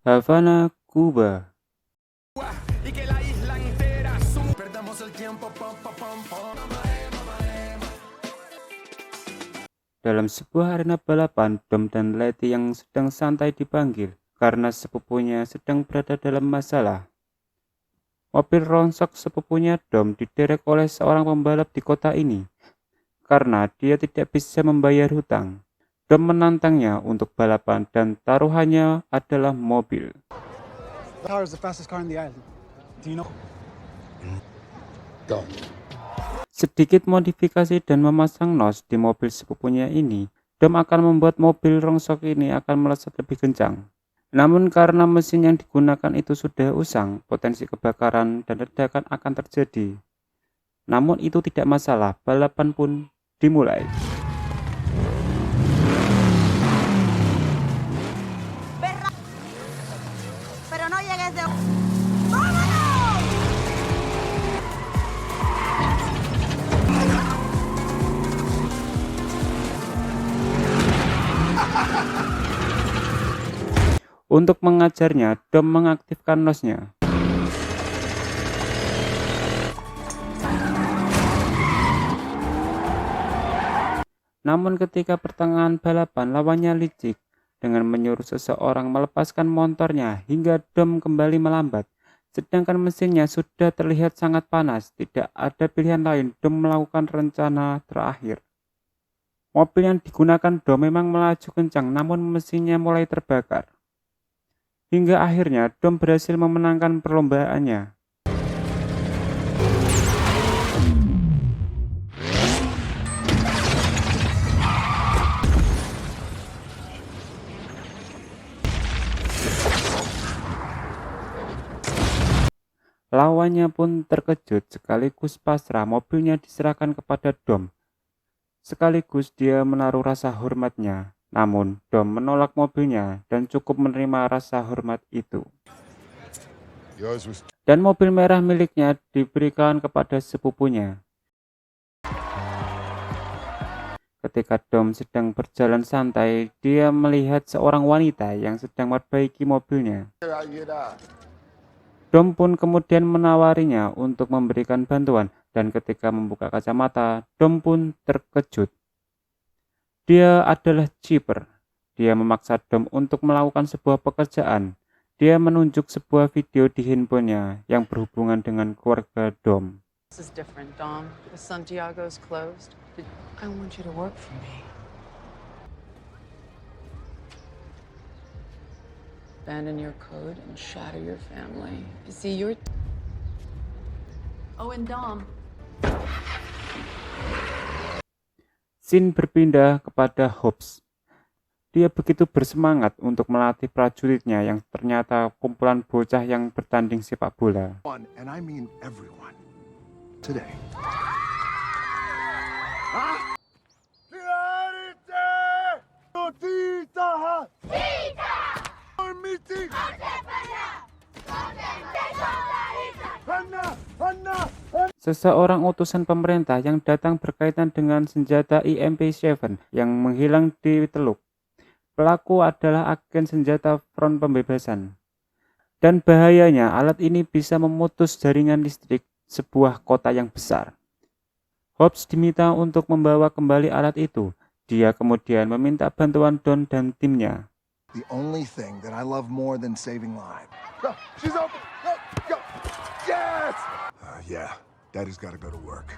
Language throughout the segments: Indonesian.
Havana, Kuba. Dalam sebuah arena balapan, Dom dan Letty yang sedang santai dipanggil karena sepupunya sedang berada dalam masalah. Mobil rongsok sepupunya Dom diderek oleh seorang pembalap di kota ini karena dia tidak bisa membayar hutang. Dom menantangnya untuk balapan dan taruhannya adalah mobil. What car is the fastest car in the island? Do you know? Go. Sedikit modifikasi dan memasang nos di mobil sepupunya ini, Dom akan membuat mobil rongsok ini akan melesat lebih kencang. Namun karena mesin yang digunakan itu sudah usang, potensi kebakaran dan ledakan akan terjadi. Namun itu tidak masalah, balapan pun dimulai. Pero no llegues de... Untuk mengajarnya, Dom mengaktifkan nosnya. Namun ketika pertengahan balapan, lawannya licik dengan menyuruh seseorang melepaskan motornya hingga Dom kembali melambat. Sedangkan mesinnya sudah terlihat sangat panas, tidak ada pilihan lain, Dom melakukan rencana terakhir. Mobil yang digunakan Dom memang melaju kencang, namun mesinnya mulai terbakar. Hingga akhirnya Dom berhasil memenangkan perlombaannya. Lawannya pun terkejut sekaligus pasrah, mobilnya diserahkan kepada Dom. Sekaligus dia menaruh rasa hormatnya. Namun, Dom menolak mobilnya dan cukup menerima rasa hormat itu. Dan mobil merah miliknya diberikan kepada sepupunya. Ketika Dom sedang berjalan santai, dia melihat seorang wanita yang sedang memperbaiki mobilnya. Dom pun kemudian menawarinya untuk memberikan bantuan, dan ketika membuka kacamata, Dom pun terkejut. Dia adalah Chipper. Dia memaksa Dom untuk melakukan sebuah pekerjaan. Dia menunjuk sebuah video di handphonenya yang berhubungan dengan keluarga Dom. This is different, Dom. The Santiago's closed. I want you to work for me. Abandon your code and shatter your family. You see, you're... Oh, and Dom. Scene berpindah kepada Hobbs. Dia begitu bersemangat untuk melatih prajuritnya yang ternyata kumpulan bocah yang bertanding sepak bola. And I mean everyone. Today. Seseorang utusan pemerintah yang datang berkaitan dengan senjata EMP-7 yang menghilang di Teluk. Pelaku adalah agen senjata Front Pembebasan. Dan bahayanya alat ini bisa memutus jaringan listrik sebuah kota yang besar. Hobbs diminta untuk membawa kembali alat itu. Dia kemudian meminta bantuan Don dan timnya. The only thing that I love more than saving lives. Go, she's open. Go, go. Yes. Yeah, Daddy's gotta go to work.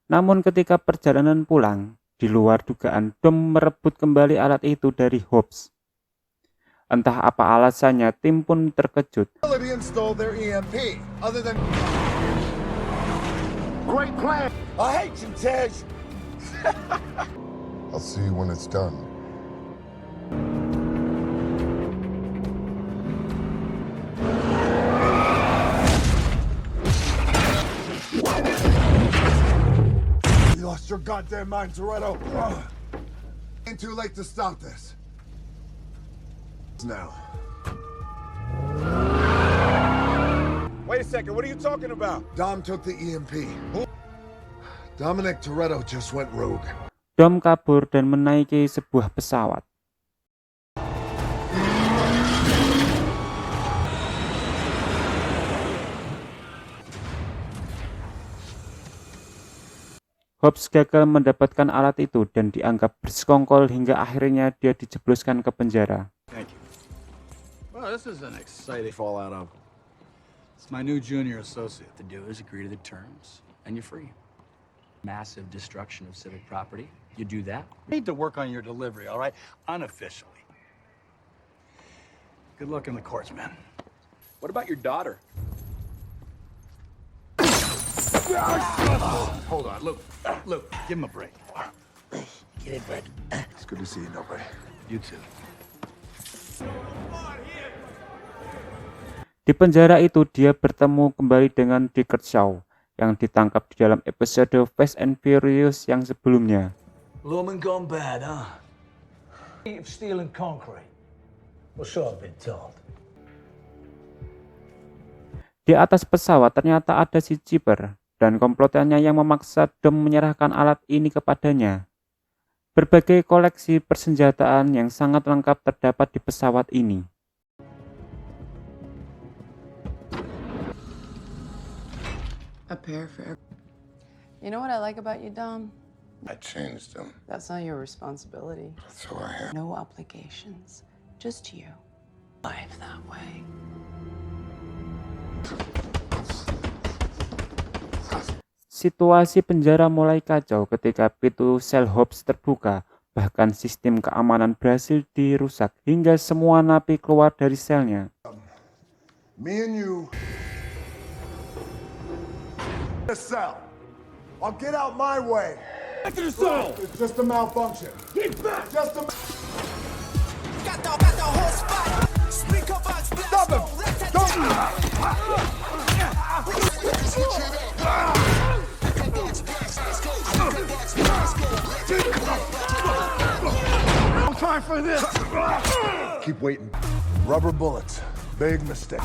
Namun ketika perjalanan pulang, di luar dugaan, Dom merebut kembali alat itu dari Hobbs. Entah apa alasannya, tim pun terkejut. Install their EMP. Other than great plan. I hate you, Tej. I'll see you when it's done. You lost your goddamn mind, Toretto. Ain't too late to stop this. Now. Wait a second, what are you talking about? Dom took the EMP. Dominic Toretto just went rogue. Dom kabur dan menaiki sebuah pesawat. Hobbs gagal mendapatkan alat itu dan dianggap bersekongkol hingga akhirnya dia dijebloskan ke penjara. Thank you. Well, this is an exciting fallout of. It's my new junior associate. To do is agree to the terms, and you're free. Massive destruction of civic property. You do that? I need to work on your delivery, all right? Unofficially. Good luck in the courts, man. What about your daughter? Hold on, Luke. Luke, give him a break. Get in, Fred. It's good to see you, nobody. You too. Di penjara itu dia bertemu kembali dengan Deckard Shaw yang ditangkap di dalam episode Fast and Furious yang sebelumnya. Lumen gone bad, huh? Of steel and concrete. Well, so I've been told. Di atas pesawat ternyata ada si Chipper dan komplotannya yang memaksa Dom menyerahkan alat ini kepadanya. Berbagai koleksi persenjataan yang sangat lengkap terdapat di pesawat ini. A pair for every. You know what I like about you, Dom? I changed him. That's not your responsibility. That's who I am. No obligations. Just you. Life that way. Situasi penjara mulai kacau ketika pintu sel Hobbs terbuka, bahkan sistem keamanan berhasil dirusak hingga semua napi keluar dari selnya. Me and you. The cell. I'll get out my way. Back to the cell. It's just a malfunction. Get back. Just a. Stop him! Don't. No time for this! Keep waiting. Rubber bullets. Big mistake.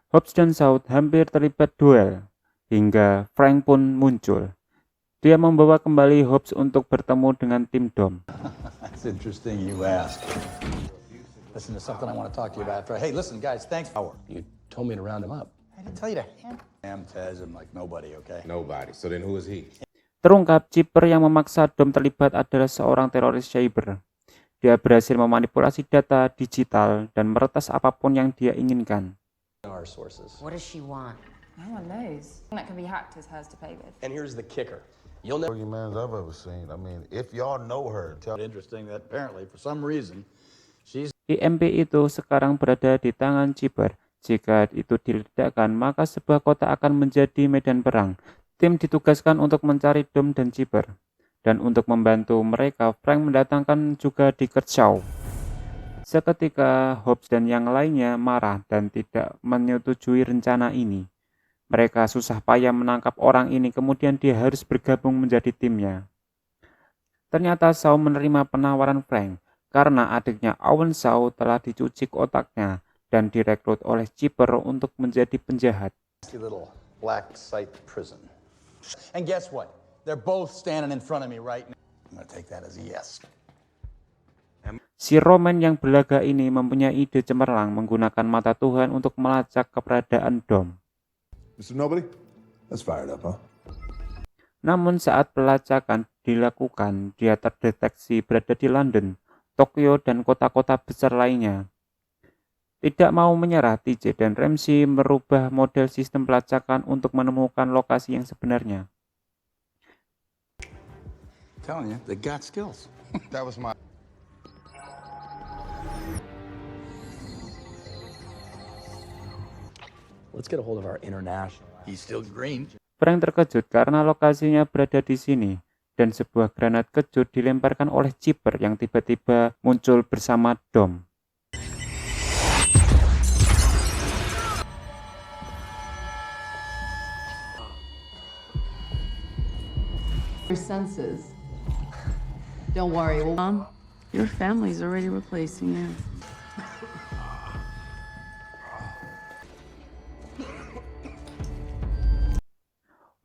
Hobbs dan Shaw hampir terlibat duel, hingga Frank pun muncul. Dia membawa kembali Hobbs untuk bertemu dengan tim Dom. That's interesting you ask. Listen to something I want to talk to you about after. Hey, listen, guys, thanks. You told me to round him up. I didn't tell you to ham Tez and like nobody, okay? Nobody. So then who is he? Terungkap, Chipper yang memaksa Dom terlibat adalah seorang teroris cyber. Dia berhasil memanipulasi data digital dan meretas apapun yang dia inginkan. Our sources. What does she want? No one knows. That can be hacked is hers to play with. And here's the kicker. You'll never Boogeyman's I've ever seen. I mean, if y'all know her, tell Interesting that apparently, for some reason, she's IMP itu sekarang berada di tangan Chipper. Jika itu diledakkan, maka sebuah kota akan menjadi medan perang. Tim ditugaskan untuk mencari Dom dan Chipper. Dan untuk membantu mereka, Frank mendatangkan juga Deckard Shaw. Seketika Hobbs dan yang lainnya marah dan tidak menyetujui rencana ini. Mereka susah payah menangkap orang ini, kemudian dia harus bergabung menjadi timnya. Ternyata Shaw menerima penawaran Frank karena adiknya Owen Shaw telah dicuci otaknya dan direkrut oleh Chipper untuk menjadi penjahat. Little black site prison. And guess what? They're both standing in front of me right now. I'm gonna take that as a yes. Si Roman yang belaga ini mempunyai ide cemerlang menggunakan mata Tuhan untuk melacak keberadaan Dom. Mr. Nobody? That's fired up, huh? Namun saat pelacakan dilakukan, dia terdeteksi berada di London, Tokyo, dan kota-kota besar lainnya. Tidak mau menyerah, TJ dan Ramsey merubah model sistem pelacakan untuk menemukan lokasi yang sebenarnya. I'm telling you, they got skills. that was my. let's get a hold of our international. He's still green. Frank terkejut karena lokasinya berada di sini, dan sebuah granat kejut dilemparkan oleh Chipper yang tiba-tiba muncul bersama Dom. Your senses. Don't worry, Mom. Your family's already replacing you.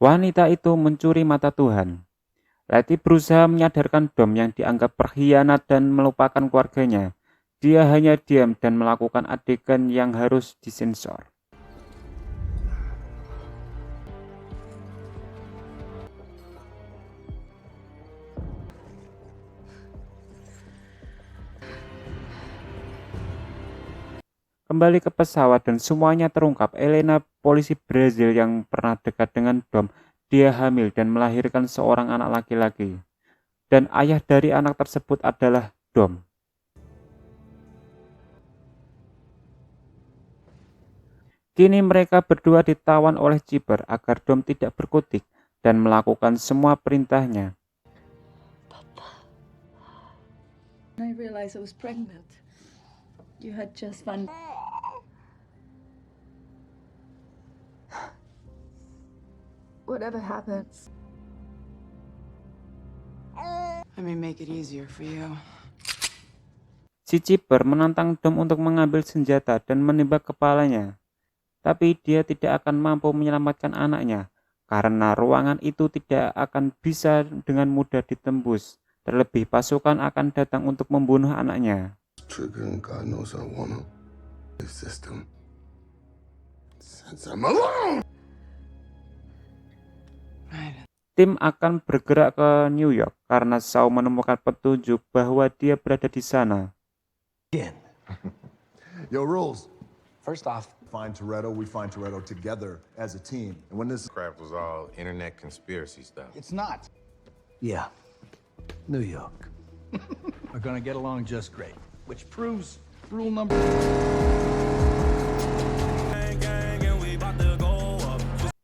Wanita itu mencuri mata Tuhan. Letty berusaha menyadarkan Dom yang dianggap berkhianat dan melupakan keluarganya. Dia hanya diam dan melakukan adegan yang harus disensor. Kembali ke pesawat dan semuanya terungkap. Elena, polisi Brazil yang pernah dekat dengan Dom, dia hamil dan melahirkan seorang anak laki-laki. Dan ayah dari anak tersebut adalah Dom. Kini mereka berdua ditawan oleh Chipper agar Dom tidak berkutik dan melakukan semua perintahnya. I realized I was pregnant. You had just found. Whatever happens, I may make it easier for you. Si Chipper menantang Dom untuk mengambil senjata dan menembak kepalanya. Tapi dia tidak akan mampu menyelamatkan anaknya karena ruangan itu tidak akan bisa dengan mudah ditembus. Terlebih pasukan akan datang untuk membunuh anaknya. Trigger and God knows I wanna. System. Since I'm alone. Tim akan bergerak ke New York karena Shaw menemukan petunjuk bahwa dia berada di sana. Yo, Rules. First off, Find Toretto, we find Toretto together as a team. And when this Crap was all internet conspiracy stuff. It's not. Yeah. New York. we're gonna get along just great. Which proves rule number.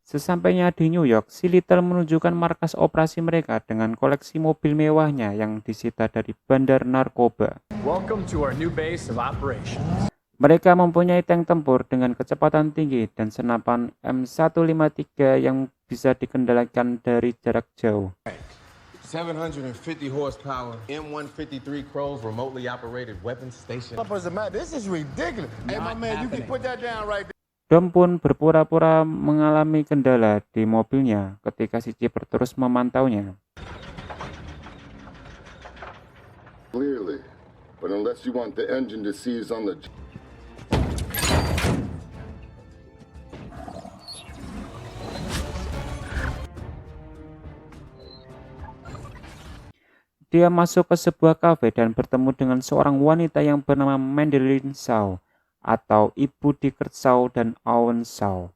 Sesampainya di New York, si Little menunjukkan markas operasi mereka dengan koleksi mobil mewahnya yang disita dari bandar narkoba. Welcome to our new base of operations. Mereka mempunyai tank tempur dengan kecepatan tinggi dan senapan M153 yang bisa dikendalikan dari jarak jauh. 750 horsepower, M153 Crows remotely operated weapons station. This is ridiculous. Hey, my man, you can put that down right there. Dom pun berpura-pura mengalami kendala di mobilnya ketika si Chipper terus memantaunya. Clearly. But unless you want the engine to seize on the... Dia masuk ke sebuah kafe dan bertemu dengan seorang wanita yang bernama Madeline Shaw atau Ibu Dickert Shaw dan Owen Shaw.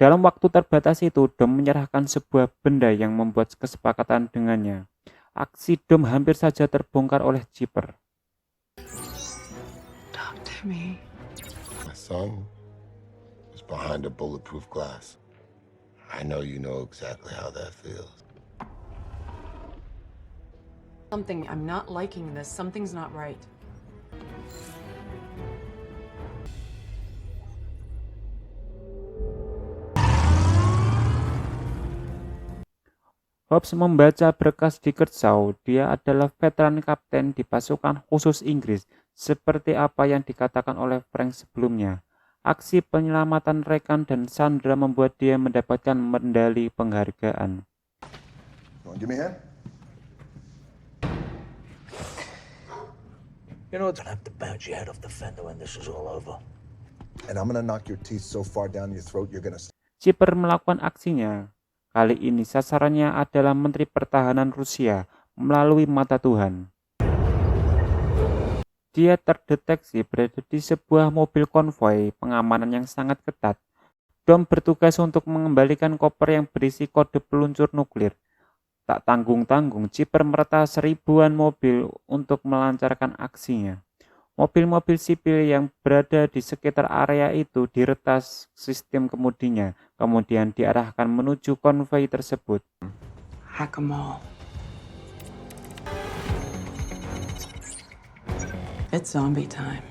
Dalam waktu terbatas itu, Dom menyerahkan sebuah benda yang membuat kesepakatan dengannya. Aksi Dom hampir saja terbongkar oleh Chipper. Talk to me. My son was behind a bulletproof glass. I know you know exactly how that feels. I'm not liking this. Something's not right. Hobbs membaca berkas Dickert Shaw. Dia adalah veteran kapten di pasukan khusus Inggris, seperti apa yang dikatakan oleh Frank sebelumnya. Aksi penyelamatan rekan dan Sandra membuat dia mendapatkan medali penghargaan. Give me a hand. You know, I'd have to bounce your head off the fender when this is all over. And I'm gonna knock your teeth so far down your throat you're gonna... Chipper melakukan aksinya. Kali ini sasarannya adalah Menteri Pertahanan Rusia melalui mata Tuhan. Dia terdeteksi berada di sebuah mobil konvoi pengamanan yang sangat ketat. Dom bertugas untuk mengembalikan koper yang berisi kode peluncur nuklir. Tak tanggung-tanggung, Chipper meretas ribuan mobil untuk melancarkan aksinya. Mobil-mobil sipil yang berada di sekitar area itu diretas sistem kemudinya, kemudian diarahkan menuju konvoi tersebut. Hack 'em all. It's zombie time.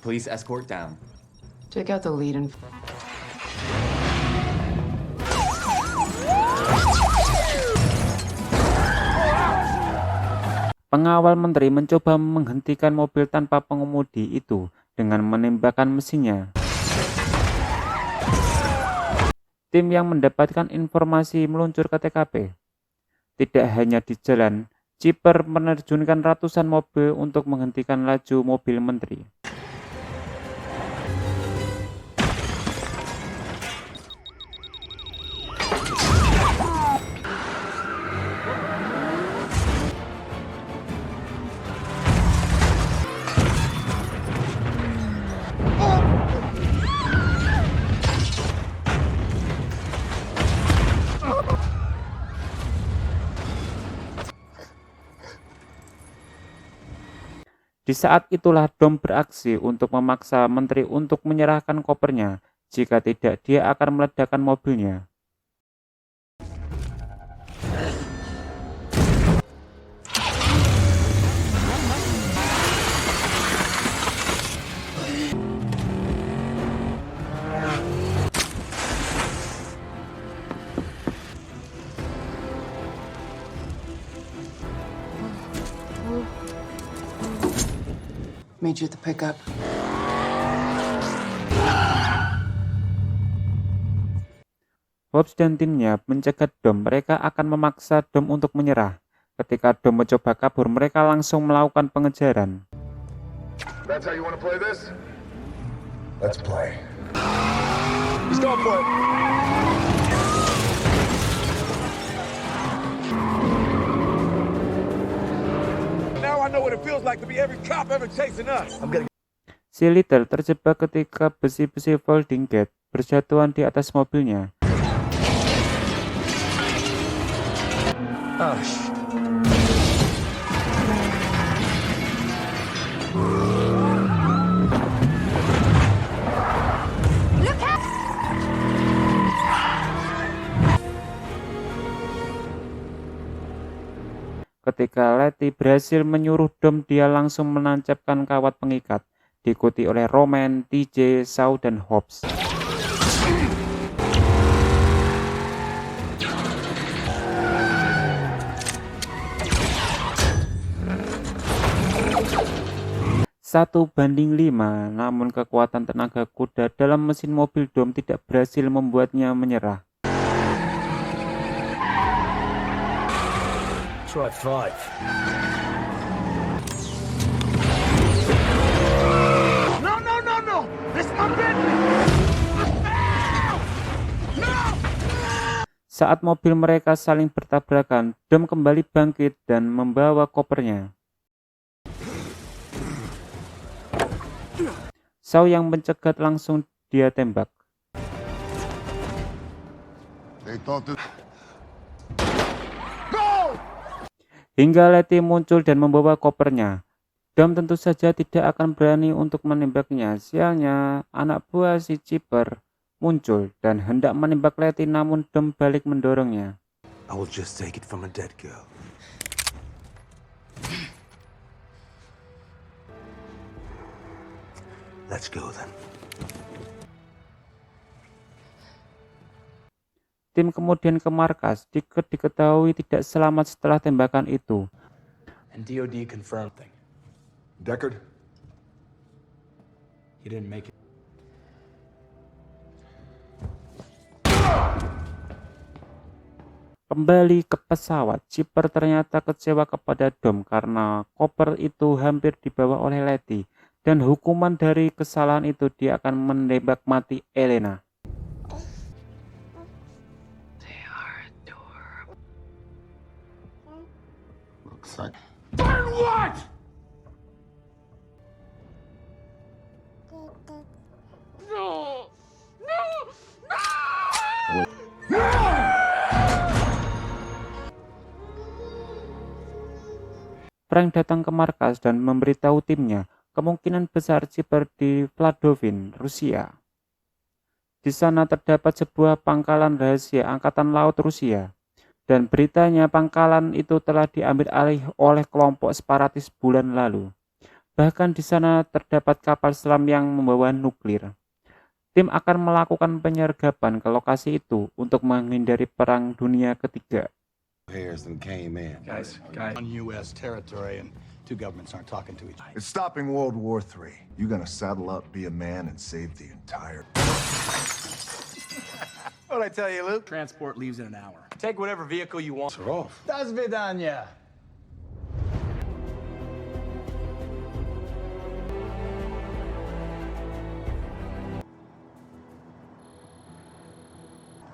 Police escort down. Take out the lead and Pengawal menteri mencoba menghentikan mobil tanpa pengemudi itu dengan menembakkan mesinnya. Tim yang mendapatkan informasi meluncur ke TKP. Tidak hanya di jalan, Chipper menerjunkan ratusan mobil untuk menghentikan laju mobil menteri. Di saat itulah Dom beraksi untuk memaksa menteri untuk menyerahkan kopernya, jika tidak dia akan meledakkan mobilnya. meet you at the pickup. Hobbs dan timnya mencegat Dom. Mereka akan memaksa Dom untuk menyerah. Ketika Dom mencoba kabur, mereka langsung melakukan pengejaran. That's how you want to play this? Let's play. Let's go for it. Now I know what it feels like to be every cop ever chasing us. Si Little terjebak ketika besi-besi folding gate berjatuhan di atas mobilnya. Oh, Ketika Letty berhasil menyuruh Dom, dia langsung menancapkan kawat pengikat, diikuti oleh Roman, TJ, Shaw, dan Hobbs. Satu banding 5, namun kekuatan tenaga kuda dalam mesin mobil Dom tidak berhasil membuatnya menyerah. Try 5. No! This is my business! Saat mobil mereka saling bertabrakan, Dom kembali bangkit dan membawa kopernya. Shaw yang mencegat langsung dia tembak. Hingga Letty muncul dan membawa kopernya. Dom tentu saja tidak akan berani untuk menembaknya. Sialnya, anak buah si Chipper muncul dan hendak menembak Letty, namun Dom balik mendorongnya. I will just take it from a dead girl. Let's go then. Tim kemudian ke markas. Diketahui tidak selamat setelah tembakan itu. And DOD confirmed thing. Deckard? He didn't make it. Kembali ke pesawat, Chipper ternyata kecewa kepada Dom karena koper itu hampir dibawa oleh Letty. Dan hukuman dari kesalahan itu dia akan menembak mati Elena. They are adorable. Looks like... Burn what? No! No! No! Frank datang ke markas dan memberitahu timnya kemungkinan besar Chipper di Vladovin, Rusia. Di sana terdapat sebuah pangkalan rahasia Angkatan Laut Rusia. Dan beritanya pangkalan itu telah diambil alih oleh kelompok separatis bulan lalu. Bahkan di sana terdapat kapal selam yang membawa nuklir. Tim akan melakukan penyergapan ke lokasi itu untuk menghindari Perang Dunia Ketiga. Guys, on U.S. territory and two governments aren't talking to each other. It's stopping World War III. You gonna saddle up, be a man, and save the entire... What'd I tell you, Luke? Transport leaves in an hour. Take whatever vehicle you want. We're off. Das vidanya.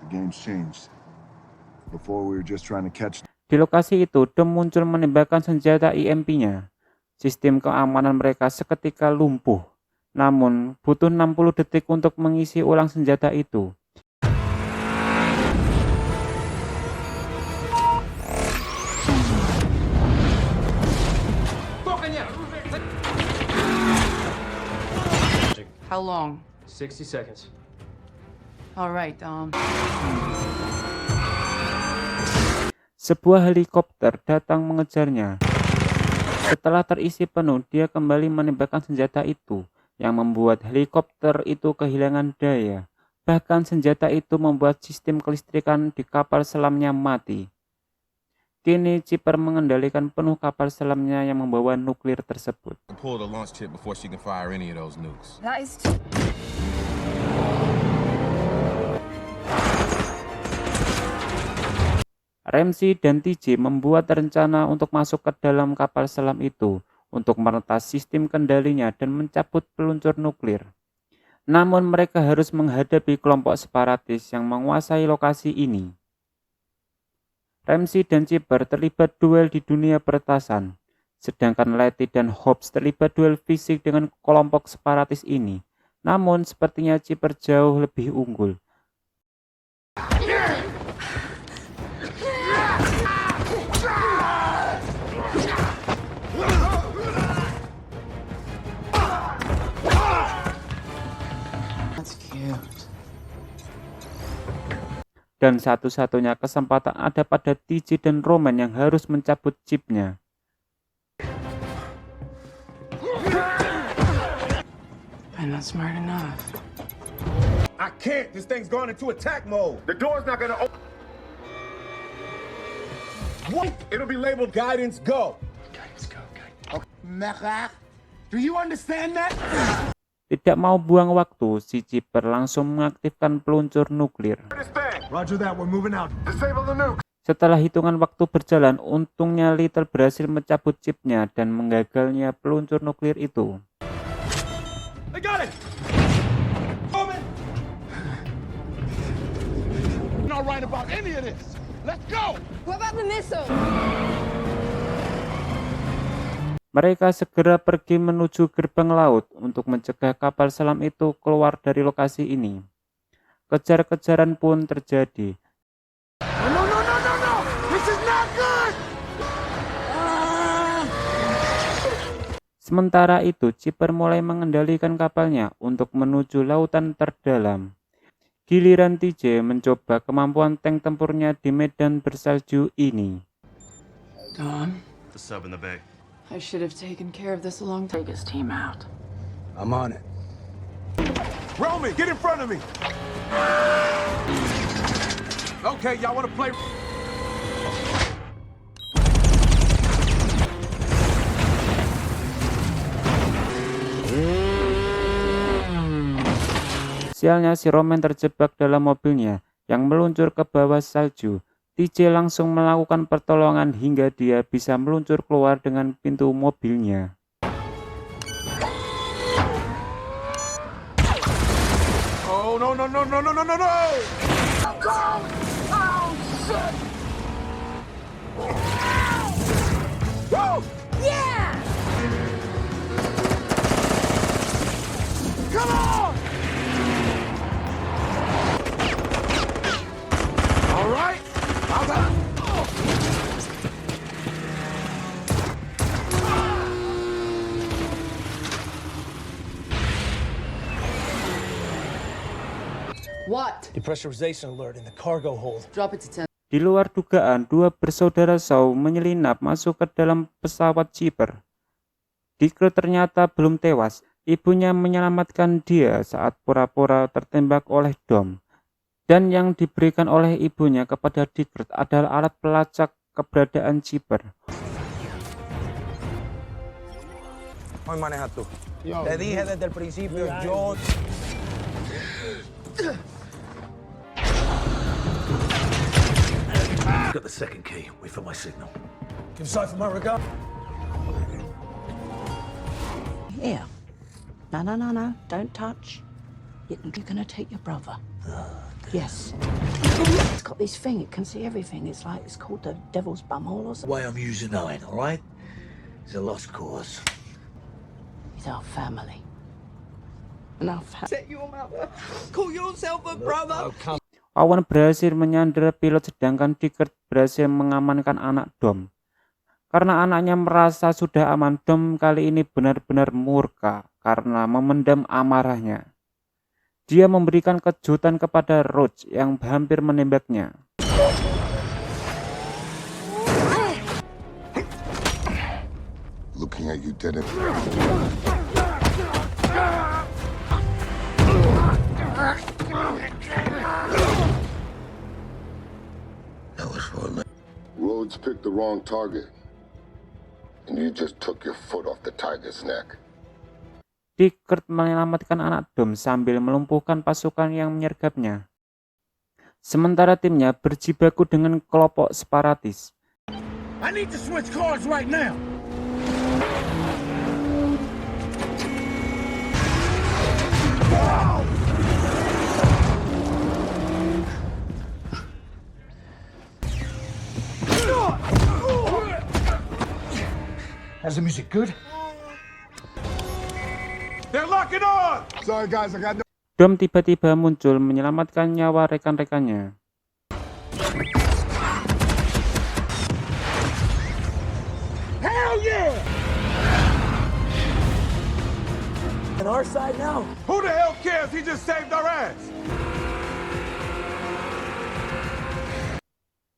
The game's changed. Before we were just trying to catch... Di lokasi itu, Dom muncul menembakkan senjata IMP-nya. Sistem keamanan mereka seketika lumpuh. Namun, butuh 60 detik untuk mengisi ulang senjata itu. How long? 60 seconds. All right, Dom. Sebuah helikopter datang mengejarnya. Setelah terisi penuh, dia kembali menembakkan senjata itu, yang membuat helikopter itu kehilangan daya. Bahkan senjata itu membuat sistem kelistrikan di kapal selamnya mati. Kini Chipper mengendalikan penuh kapal selamnya yang membawa nuklir tersebut. Pull the launch chip before she can fire any of those nukes. That is Ramsey dan TJ membuat rencana untuk masuk ke dalam kapal selam itu untuk meretas sistem kendalinya dan mencabut peluncur nuklir. Namun mereka harus menghadapi kelompok separatis yang menguasai lokasi ini. Ramsey dan Chipper terlibat duel di dunia peretasan, sedangkan Letty dan Hobbs terlibat duel fisik dengan kelompok separatis ini. Namun sepertinya Chipper jauh lebih unggul. That's cute. Dan satu-satunya kesempatan ada pada TJ dan Roman yang harus mencabut chipnya. I'm not smart enough. I can't. This thing's gone into attack mode. The door's not gonna open. What? It'll be labeled guidance go. Guidance go, guidance. Do you understand that? Tidak mau buang waktu, si Chipper langsung mengaktifkan peluncur nuklir. Roger that, we're moving out. Disable the nuke! Setelah hitungan waktu berjalan, untungnya Little berhasil mencabut chipnya dan menggagalnya peluncur nuklir itu. They got it! Not right about any of this. Let's go! What about the missile? Mereka segera pergi menuju gerbang laut untuk mencegah kapal selam itu keluar dari lokasi ini. Kejar-kejaran pun terjadi. No! This is not good! Sementara itu, Chipper mulai mengendalikan kapalnya untuk menuju lautan terdalam. Giliran TJ mencoba kemampuan tank tempurnya di medan bersalju ini. Dom, The sub in the bay. I should have taken care of this a long time. Take his team out. I'm on it. Roman, get in front of me! Okay, y'all wanna play? Sialnya si Roman terjebak dalam mobilnya yang meluncur ke bawah salju. TJ langsung melakukan pertolongan hingga dia bisa meluncur keluar dengan pintu mobilnya. Oh, no! Yeah! Come on! All right. How's that? What? Depressurization alert in the cargo hold. Drop it to 10. Di luar dugaan, dua bersaudara Shaw menyelinap masuk ke dalam pesawat Chipper. Dickert ternyata belum tewas. Ibunya menyelamatkan dia saat pura-pura tertembak oleh Dom. Dan yang diberikan oleh ibunya kepada Dickert adalah alat pelacak keberadaan Chipper. Hoy maneja tú. Te dije desde el principio, yo... Got the second key. Wait for my signal. Give Cypher my regard. Here. No. Don't touch. You're gonna take your brother. Yes. It's got this thing. It can see everything. It's called the Devil's Bumhole or The something. way I'm using 9, all right? It's a lost cause. It's our family. And our Set your mother. Call yourself a brother. Owen berhasil menyandera pilot sedangkan Dickert berhasil mengamankan anak Dom. Karena anaknya merasa sudah aman, Dom kali ini benar-benar murka karena memendam amarahnya. Dia memberikan kejutan kepada Roach yang hampir menembaknya. Looking at you, didn't. That was for a Rhodes picked the wrong target, and you just took your foot off the tiger's neck. Dickert menyelamatkan anak Dom sambil melumpuhkan pasukan yang menyergapnya. Sementara timnya berjibaku dengan kelompok separatis. I need to switch cars right now. How's the music good? They're locking on! Sorry, guys, I got no. Dom tiba-tiba muncul menyelamatkan nyawa rekan-rekannya. Hell yeah! On our side now. Who the hell cares? He just saved our ass.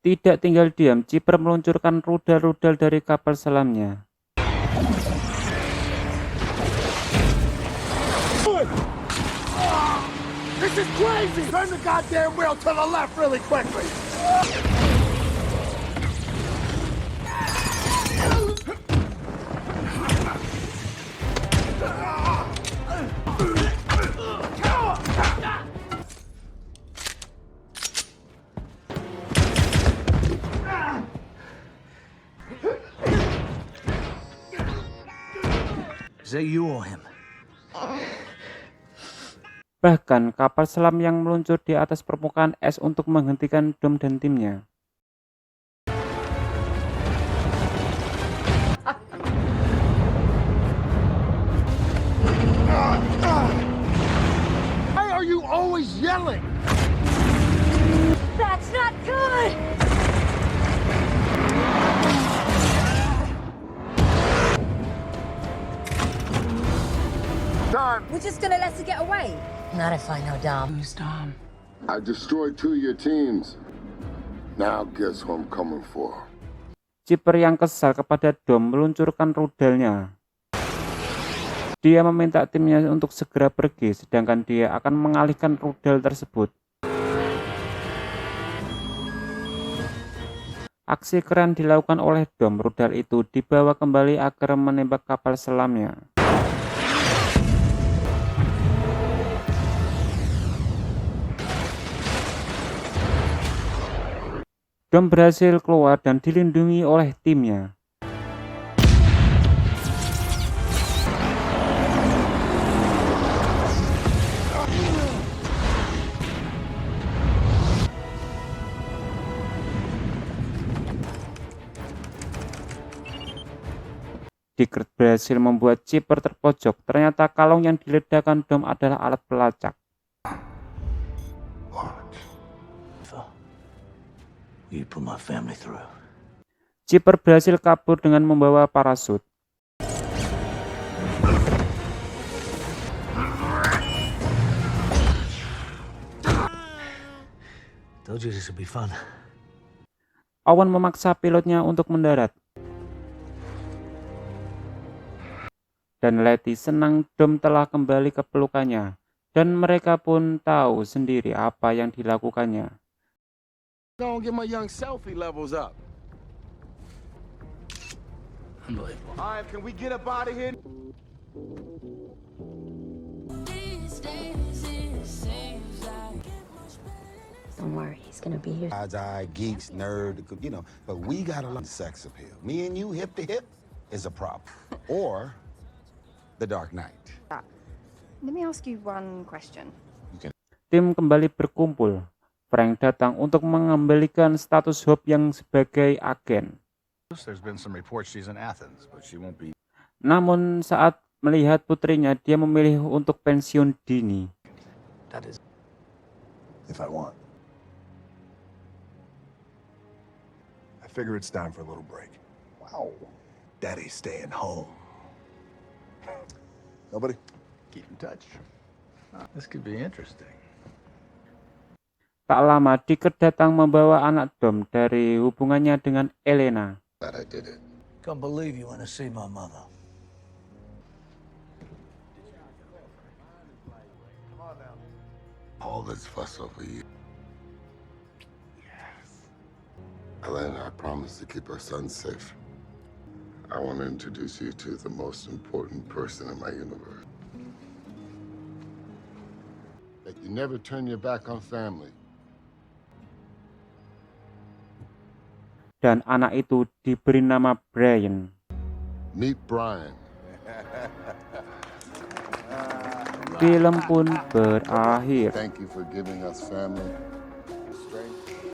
Tidak tinggal diam, Chipper meluncurkan rudal-rudal dari kapal selamnya. This is crazy! Turn the goddamn wheel to the left really quickly! Is that you or him? Bahkan kapal selam yang meluncur di atas permukaan es untuk menghentikan Dom dan timnya. Why are you always yelling? That's not good! Time. We're just gonna let her get away. Not if I know Dom. Who's Dom? I destroyed 2 of your teams. Now guess who I'm coming for. Chipper yang kesal kepada Dom meluncurkan rudalnya. Dia meminta timnya untuk segera pergi, sedangkan dia akan mengalihkan rudal tersebut. Aksi keren dilakukan oleh Dom. Rudal itu dibawa kembali agar menembak kapal selamnya. Dom berhasil keluar dan dilindungi oleh timnya. Dickert berhasil membuat Chipper terpojok. Ternyata kalung yang diledakkan Dom adalah alat pelacak. You put my family through. Chipper berhasil kabur dengan membawa parasut. Told you this would be fun. Owen memaksa pilotnya untuk mendarat. Dan Letty senang Dom telah kembali ke pelukannya, dan mereka pun tahu sendiri apa yang dilakukannya. Gonna get my young selfie levels up. Unbelievable. All right, can we get up out of here? Don't worry, he's gonna be here. Geeks, nerd, you know, but we got a lot of sex appeal. Me and you hip to hip is a problem. Or The Dark Knight. Let me ask you one question. Tim kembali berkumpul. Frank datang untuk mengembalikan status Hope yang sebagai agen. There's been some reports she's in Athens, but she won't be. Namun saat melihat putrinya, dia memilih untuk pensiun dini. That is. If I want. I figure it's time for a little break. Wow. Daddy's staying home. Nobody? Keep in touch. This could be interesting. Tak lama, Dicker datang membawa anak Dom dari hubungannya dengan Elena. Glad I did it. Can't believe you want to see my mother. All this fuss over you. Yes. Elena, I promise to keep our son safe. I want to introduce you to the most important person in my universe. That you never turn your back on family. Dan anak itu diberi nama Brian. Meet Brian. Film pun berakhir. Thank you for giving us family.